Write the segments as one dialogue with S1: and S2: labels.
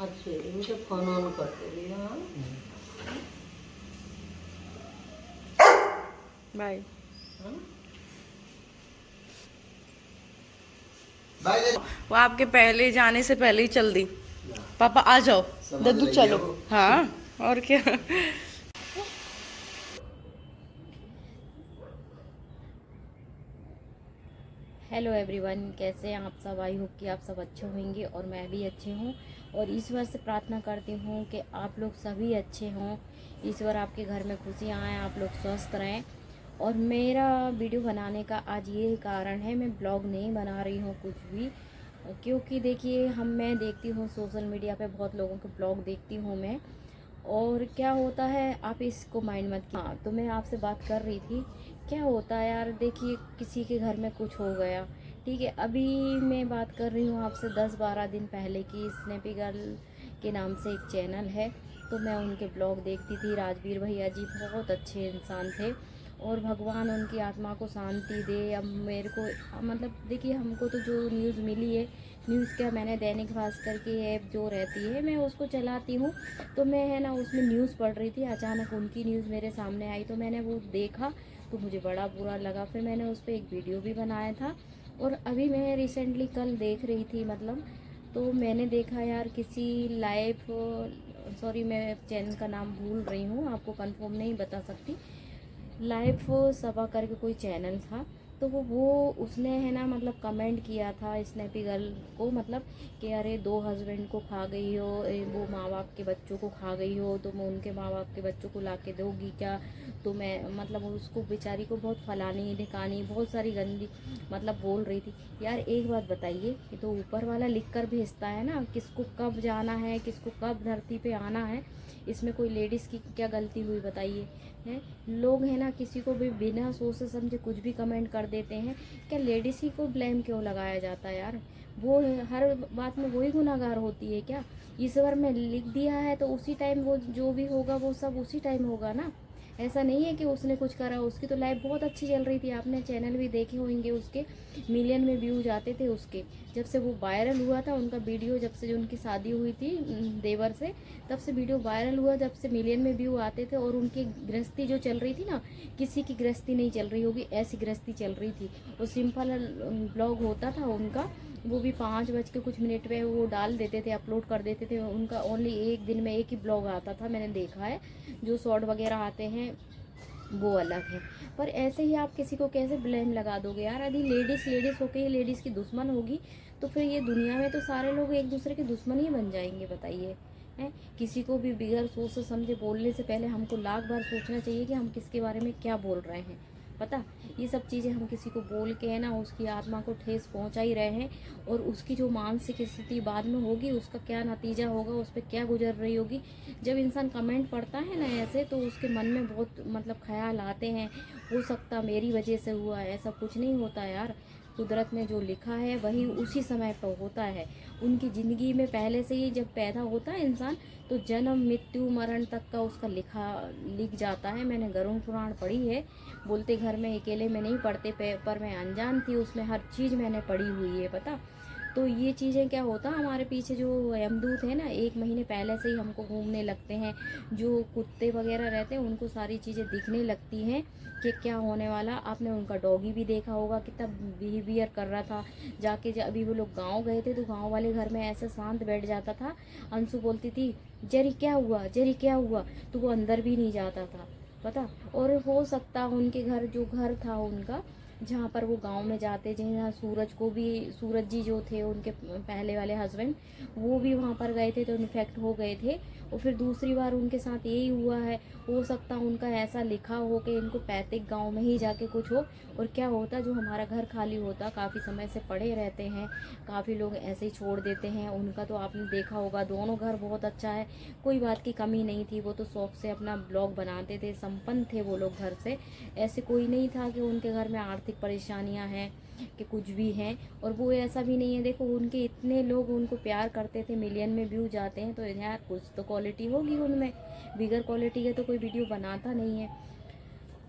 S1: अच्छा इनके phone on करते लिए। हाँ
S2: बाय।
S1: हाँ?
S2: वो आपके पहले जाने से पहले ही चल दी। पापा आ जाओ, दद्दू चलो। हाँ और क्या।
S3: हेलो एवरीवन, कैसे हैं आप सब। आई होप कि आप सब अच्छे होंगे और मैं भी अच्छे हूँ। और ईश्वर से प्रार्थना करती हूँ कि आप लोग सभी अच्छे हों। ईश्वर आपके घर में खुशियाँ आएँ, आप लोग स्वस्थ रहें। और मेरा वीडियो बनाने का आज ये कारण है, मैं ब्लॉग नहीं बना रही हूँ कुछ भी, क्योंकि देखिए मैं देखती हूँ सोशल मीडिया पे बहुत लोगों के ब्लॉग देखती हूँ मैं। और क्या होता है, आप इसको माइंड मत। हाँ, तो मैं आपसे बात कर रही थी, क्या होता है यार, देखिए किसी के घर में कुछ हो गया, ठीक है। अभी मैं बात कर रही हूँ आपसे 10-12 दिन पहले की। स्नैपी गर्ल के नाम से एक चैनल है, तो मैं उनके ब्लॉग देखती थी। राजवीर भैया जी बहुत अच्छे इंसान थे, और भगवान उनकी आत्मा को शांति दे। अब मेरे को मतलब देखिए, हमको तो जो न्यूज़ मिली है, न्यूज़ क्या, मैंने दैनिक भास्कर की ऐप जो रहती है मैं उसको चलाती हूँ, तो मैं है ना उसमें न्यूज़ पढ़ रही थी, अचानक उनकी न्यूज़ मेरे सामने आई, तो मैंने वो देखा तो मुझे बड़ा बुरा लगा। फिर मैंने उस पर एक वीडियो भी बनाया था। और अभी मैं रिसेंटली कल देख रही थी, मतलब तो मैंने देखा यार, किसी लाइव, सॉरी मैं चैनल का नाम भूल रही हूँ, आपको कंफर्म नहीं बता सकती। लाइव सभा करके कोई चैनल था, तो वो उसने है ना मतलब कमेंट किया था स्नैपी गर्ल को, मतलब कि अरे 2 हस्बैंड को खा गई हो, वो माँ बाप के बच्चों को खा गई हो, तो मैं उनके माँ बाप के बच्चों को ला के दोगी क्या। तो मैं मतलब उसको बेचारी को बहुत फलानी ढिकानी बहुत सारी गंदी मतलब बोल रही थी। यार एक बात बताइए, ये तो ऊपर वाला लिख कर भेजता है ना, किसको कब जाना है, किसको कब धरती पे आना है। इसमें कोई लेडीज़ की क्या गलती हुई बताइए। हैं, लोग हैं ना किसी को भी बिना सोच से समझे कुछ भी कमेंट कर देते हैं। क्या लेडीज़ ही को ब्लेम क्यों लगाया जाता है यार, वो हर बात में वही गुनाहगार होती है क्या। ईश्वर में लिख दिया है तो उसी टाइम वो जो भी होगा वो सब उसी टाइम होगा ना। ऐसा नहीं है कि उसने कुछ करा। उसकी तो लाइफ बहुत अच्छी चल रही थी, आपने चैनल भी देखे होंगे उसके, मिलियन में व्यूज आते थे उसके। जब से वो वायरल हुआ था उनका वीडियो, जब से जो उनकी शादी हुई थी देवर से, तब से वीडियो वायरल हुआ, जब से मिलियन में व्यू आते थे। और उनकी गृहस्थी जो चल रही थी ना, किसी की गृहस्थी नहीं चल रही होगी ऐसी गृहस्थी चल रही थी। और सिंपल ब्लॉग होता था उनका, वो भी 5 बज के कुछ मिनट पे वो डाल देते थे, अपलोड कर देते थे। उनका ओनली एक दिन में एक ही ब्लॉग आता था, मैंने देखा है। जो शॉर्ट वगैरह आते हैं वो अलग है। पर ऐसे ही आप किसी को कैसे ब्लेम लगा दोगे यार। यदि लेडीज़ लेडीज़ होके ही लेडीज़ की दुश्मन होगी, तो फिर ये दुनिया में तो सारे लोग एक दूसरे के दुश्मन ही बन जाएंगे, बताइए। हैं, किसी को भी बिगैर सोच से समझे बोलने से पहले हमको लाख बार सोचना चाहिए कि हम किसके बारे में क्या बोल रहे हैं। पता, ये सब चीज़ें हम किसी को बोल के है ना उसकी आत्मा को ठेस पहुंचा ही रहे हैं। और उसकी जो मानसिक स्थिति बाद में होगी, उसका क्या नतीजा होगा, उस पर क्या गुजर रही होगी। जब इंसान कमेंट पढ़ता है ना ऐसे, तो उसके मन में बहुत मतलब ख्याल आते हैं, हो सकता मेरी वजह से हुआ है। ऐसा कुछ नहीं होता यार, कुदरत ने जो लिखा है वही उसी समय पर होता है। उनकी ज़िंदगी में पहले से ही जब पैदा होता है इंसान, तो जन्म मृत्यु मरण तक का उसका लिख जाता है। मैंने गरुड़ पुराण पढ़ी है, बोलते घर में अकेले में नहीं पढ़ते पर मैं अनजान थी, उसमें हर चीज़ मैंने पढ़ी हुई है, पता। तो ये चीज़ें क्या होता, हमारे पीछे जो यमदूत है ना, 1 महीने पहले से ही हमको घूमने लगते हैं। जो कुत्ते वगैरह रहते हैं उनको सारी चीज़ें दिखने लगती हैं कि क्या होने वाला। आपने उनका डॉगी भी देखा होगा कितना बिहेवियर कर रहा था। अभी वो लोग गांव गए थे, तो गांव वाले घर में ऐसे शांत बैठ जाता था। अंशु बोलती थी जेरी क्या हुआ, जेरी क्या हुआ, तो वो अंदर भी नहीं जाता था, पता। और हो सकता उनके घर, जो घर था उनका जहाँ पर वो गांव में जाते, जहाँ सूरज जी जो थे उनके पहले वाले हस्बैंड, वो भी वहाँ पर गए थे तो इन्फेक्ट हो गए थे। और फिर दूसरी बार उनके साथ यही हुआ है। हो सकता उनका ऐसा लिखा हो कि इनको पैतृक गांव में ही जाके कुछ हो। और क्या होता, जो हमारा घर खाली होता, काफ़ी समय से पड़े रहते हैं, काफ़ी लोग ऐसे ही छोड़ देते हैं। उनका तो आपने देखा होगा, दोनों घर बहुत अच्छा है, कोई बात की कमी नहीं थी। वो तो शौक से अपना ब्लॉग बनाते थे, संपन्न थे वो लोग घर से। ऐसे कोई नहीं था कि उनके घर में आर्थिक परेशानियां हैं कि कुछ भी हैं। और वो ऐसा भी नहीं है, देखो उनके इतने लोग उनको प्यार करते थे, मिलियन में व्यू जाते हैं, तो यार कुछ तो क्वालिटी होगी उनमें। बिगर क्वालिटी के तो कोई वीडियो बनाता नहीं है।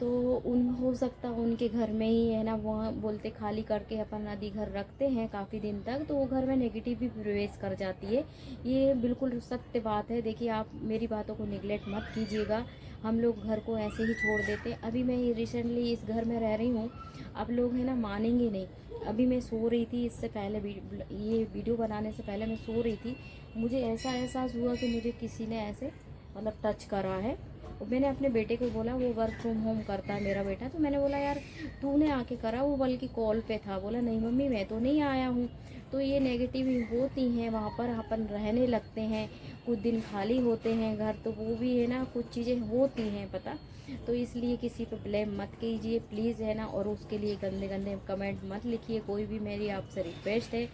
S3: तो उन हो सकता उनके घर में ही है ना, वहाँ बोलते खाली करके अपन नदी घर रखते हैं काफ़ी दिन तक, तो वो घर में नेगेटिव भी प्रवेश कर जाती है। ये बिल्कुल सत्य बात है। देखिए, आप मेरी बातों को निगलेक्ट मत कीजिएगा। हम लोग घर को ऐसे ही छोड़ देते। अभी मैं रिसेंटली इस घर में रह रही हूँ, आप लोग है ना मानेंगे नहीं। अभी मैं सो रही थी, इससे पहले ये वीडियो बनाने से पहले मैं सो रही थी, मुझे ऐसा एहसास हुआ कि मुझे किसी ने ऐसे मतलब टच करा है। और मैंने अपने बेटे को बोला, वो वर्क फ्रॉम होम करता है मेरा बेटा, तो मैंने बोला यार तूने आके करा, वो बल्कि कॉल पे था। बोला नहीं मम्मी मैं तो नहीं आया हूँ। तो ये नेगेटिव होती हैं, वहाँ पर अपन रहने लगते हैं, कुछ दिन खाली होते हैं घर, तो वो भी है ना कुछ चीज़ें होती हैं पता। तो इसलिए किसी पे ब्लेम मत कीजिए प्लीज़, है ना। और उसके लिए गंदे गंदे कमेंट मत लिखिए कोई भी, मेरी आपसे रिक्वेस्ट है।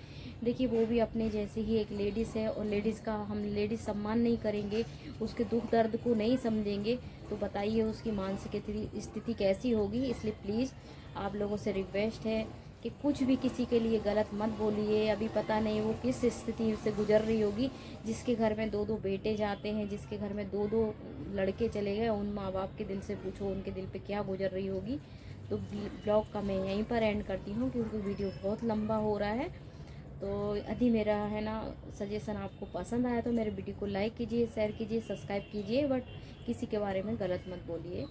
S3: देखिए, वो भी अपने जैसे ही एक लेडीज़ है, और लेडीज़ का हम लेडीज़ सम्मान नहीं करेंगे, उसके दुख दर्द को नहीं समझेंगे, तो बताइए उसकी मानसिक स्थिति कैसी होगी। इसलिए प्लीज़ आप लोगों से रिक्वेस्ट है कि कुछ भी किसी के लिए गलत मत बोलिए। अभी पता नहीं वो किस स्थिति से गुजर रही होगी, जिसके घर में 2-2 बेटे जाते हैं, जिसके घर में 2-2 लड़के चले गए, उन माँ बाप के दिल से पूछो उनके दिल पे क्या गुजर रही होगी। तो ब्लॉग का मैं यहीं पर एंड करती हूँ, क्योंकि वीडियो बहुत लंबा हो रहा है। तो यदि मेरा है ना सजेशन आपको पसंद आया तो मेरे वीडियो को लाइक कीजिए, शेयर कीजिए, सब्सक्राइब कीजिए, बट किसी के बारे में गलत मत बोलिए।